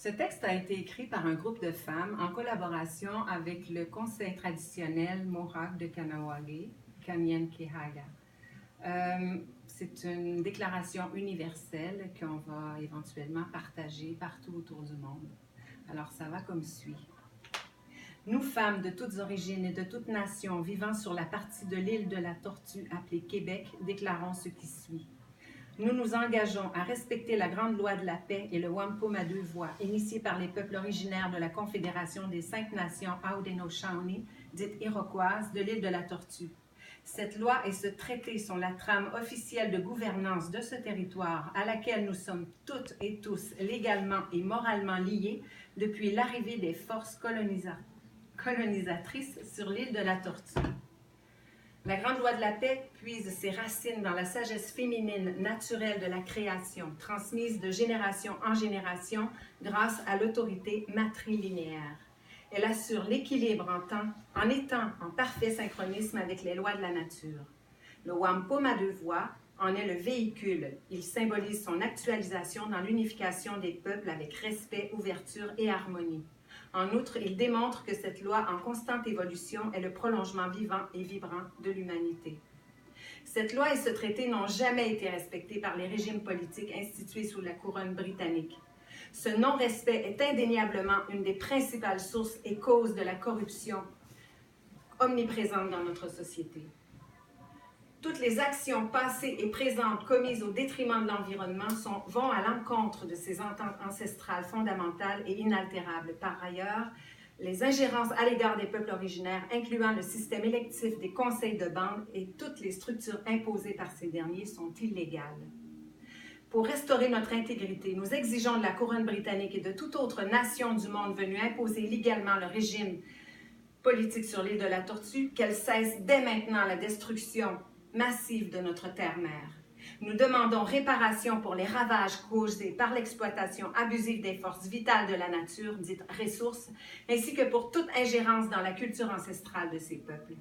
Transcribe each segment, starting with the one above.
Ce texte a été écrit par un groupe de femmes en collaboration avec le conseil traditionnel Mohawk de Kahnawake, Kanien'kehá:ka. C'est une déclaration universelle qu'on va éventuellement partager partout autour du monde. Alors ça va comme suit. Nous, femmes de toutes origines et de toutes nations vivant sur la partie de l'île de la Tortue appelée Québec, déclarons ce qui suit. Nous nous engageons à respecter la grande loi de la paix et le Wampum à deux voix, initié par les peuples originaires de la Confédération des 5 nations Haudenosaunee, dite iroquoise, de l'île de la Tortue. Cette loi et ce traité sont la trame officielle de gouvernance de ce territoire à laquelle nous sommes toutes et tous légalement et moralement liés depuis l'arrivée des forces colonisatrices sur l'île de la Tortue. La grande loi de la paix puise ses racines dans la sagesse féminine naturelle de la création, transmise de génération en génération grâce à l'autorité matrilinéaire. Elle assure l'équilibre en étant en parfait synchronisme avec les lois de la nature. Le Wampum à deux voix en est le véhicule. Il symbolise son actualisation dans l'unification des peuples avec respect, ouverture et harmonie. En outre, il démontre que cette loi en constante évolution est le prolongement vivant et vibrant de l'humanité. Cette loi et ce traité n'ont jamais été respectés par les régimes politiques institués sous la couronne britannique. Ce non-respect est indéniablement une des principales sources et causes de la corruption omniprésente dans notre société. Toutes les actions passées et présentes commises au détriment de l'environnement vont à l'encontre de ces ententes ancestrales fondamentales et inaltérables. Par ailleurs, les ingérences à l'égard des peuples originaires, incluant le système électif des conseils de bande et toutes les structures imposées par ces derniers, sont illégales. Pour restaurer notre intégrité, nous exigeons de la couronne britannique et de toute autre nation du monde venue imposer légalement le régime politique sur l'île de la Tortue qu'elle cesse dès maintenant la destruction massive de notre terre-mère. Nous demandons réparation pour les ravages causés par l'exploitation abusive des forces vitales de la nature, dites ressources, ainsi que pour toute ingérence dans la culture ancestrale de ces peuples.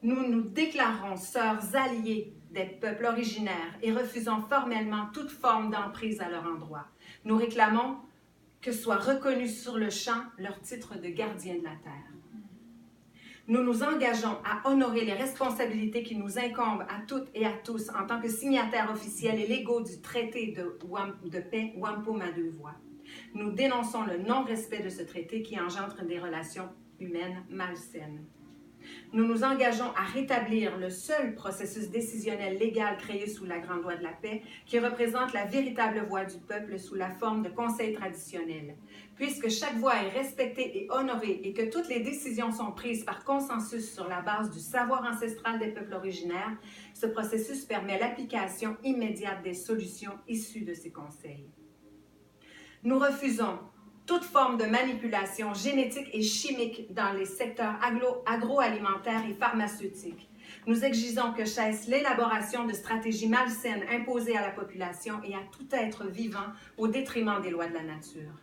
Nous nous déclarons sœurs alliées des peuples originaires et refusons formellement toute forme d'emprise à leur endroit. Nous réclamons que soit reconnu sur le champ leur titre de gardien de la terre. Nous nous engageons à honorer les responsabilités qui nous incombent à toutes et à tous en tant que signataires officiels et légaux du traité de paix Wampum à deux voix. Nous dénonçons le non-respect de ce traité qui engendre des relations humaines malsaines. Nous nous engageons à rétablir le seul processus décisionnel légal créé sous la Grande Loi de la Paix qui représente la véritable voix du peuple sous la forme de conseils traditionnels. Puisque chaque voix est respectée et honorée et que toutes les décisions sont prises par consensus sur la base du savoir ancestral des peuples originaires, ce processus permet l'application immédiate des solutions issues de ces conseils. Nous refusons toute forme de manipulation génétique et chimique dans les secteurs agroalimentaires et pharmaceutiques. Nous exigeons que cesse l'élaboration de stratégies malsaines imposées à la population et à tout être vivant au détriment des lois de la nature.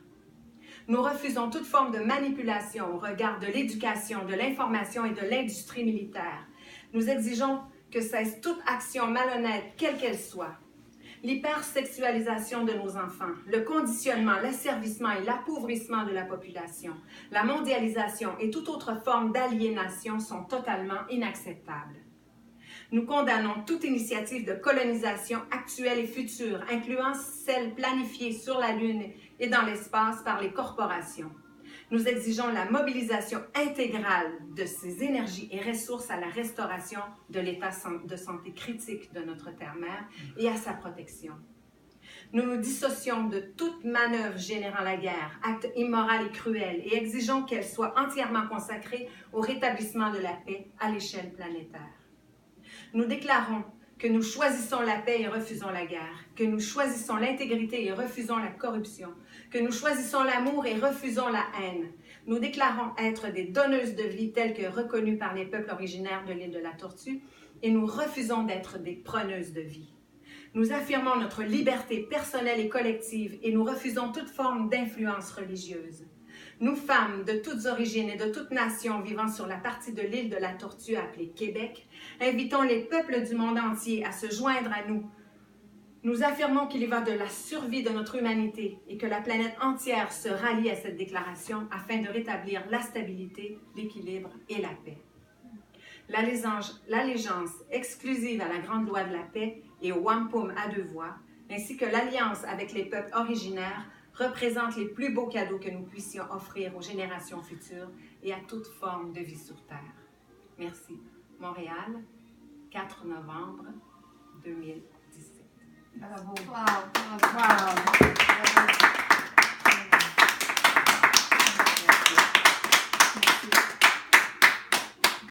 Nous refusons toute forme de manipulation au regard de l'éducation, de l'information et de l'industrie militaire. Nous exigeons que cesse toute action malhonnête, quelle qu'elle soit. L'hypersexualisation de nos enfants, le conditionnement, l'asservissement et l'appauvrissement de la population, la mondialisation et toute autre forme d'aliénation sont totalement inacceptables. Nous condamnons toute initiative de colonisation actuelle et future, incluant celle planifiée sur la Lune et dans l'espace par les corporations. Nous exigeons la mobilisation intégrale de ces énergies et ressources à la restauration de l'état de santé critique de notre terre-mère et à sa protection. Nous nous dissocions de toute manœuvre générant la guerre, acte immoral et cruel, et exigeons qu'elle soit entièrement consacrée au rétablissement de la paix à l'échelle planétaire. Nous déclarons que nous choisissons la paix et refusons la guerre, que nous choisissons l'intégrité et refusons la corruption, que nous choisissons l'amour et refusons la haine. Nous déclarons être des donneuses de vie telles que reconnues par les peuples originaires de l'île de la Tortue et nous refusons d'être des preneuses de vie. Nous affirmons notre liberté personnelle et collective et nous refusons toute forme d'influence religieuse. Nous, femmes de toutes origines et de toutes nations vivant sur la partie de l'île de la Tortue appelée Québec, invitons les peuples du monde entier à se joindre à nous. Nous affirmons qu'il y va de la survie de notre humanité et que la planète entière se rallie à cette déclaration afin de rétablir la stabilité, l'équilibre et la paix. L'allégeance exclusive à la Grande Loi de la Paix et au Wampum à 2 voix, ainsi que l'alliance avec les peuples originaires, représentent les plus beaux cadeaux que nous puissions offrir aux générations futures et à toute forme de vie sur Terre. Merci. Montréal, 4 novembre 2017. Bravo. Wow. Bravo. Wow.